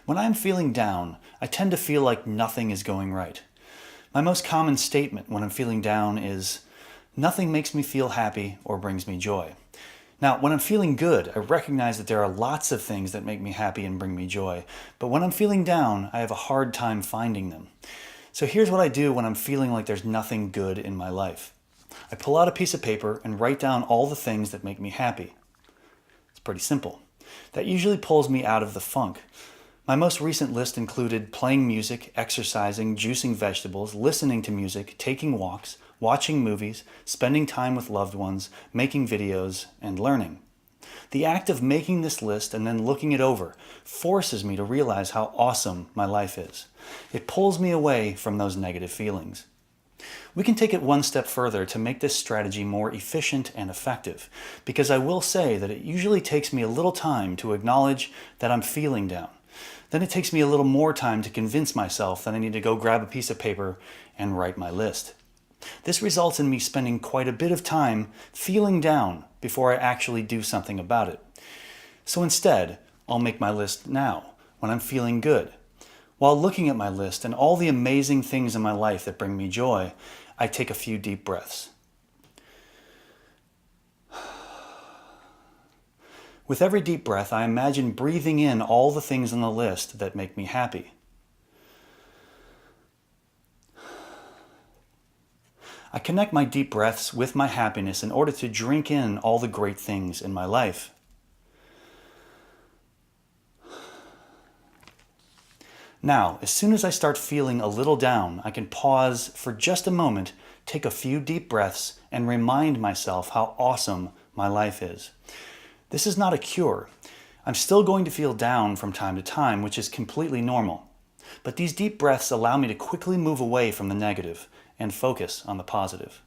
When I'm feeling down, I tend to feel like nothing is going right. My most common statement when I'm feeling down is, "Nothing makes me feel happy or brings me joy." Now, when I'm feeling good, I recognize that there are lots of things that make me happy and bring me joy, but when I'm feeling down, I have a hard time finding them. So here's what I do when I'm feeling like there's nothing good in my life. I pull out a piece of paper and write down all the things that make me happy. It's pretty simple. That usually pulls me out of the funk. My most recent list included playing music, exercising, juicing vegetables, listening to music, taking walks, watching movies, spending time with loved ones, making videos, and learning. The act of making this list and then looking it over forces me to realize how awesome my life is. It pulls me away from those negative feelings. We can take it one step further to make this strategy more efficient and effective, because I will say that it usually takes me a little time to acknowledge that I'm feeling down. Then it takes me a little more time to convince myself that I need to go grab a piece of paper and write my list. This results in me spending quite a bit of time feeling down before I actually do something about it. So instead, I'll make my list now, when I'm feeling good. While looking at my list and all the amazing things in my life that bring me joy, I take a few deep breaths. With every deep breath, I imagine breathing in all the things on the list that make me happy. I connect my deep breaths with my happiness in order to drink in all the great things in my life. Now, as soon as I start feeling a little down, I can pause for just a moment, take a few deep breaths, and remind myself how awesome my life is. This is not a cure. I'm still going to feel down from time to time, which is completely normal. But these deep breaths allow me to quickly move away from the negative and focus on the positive.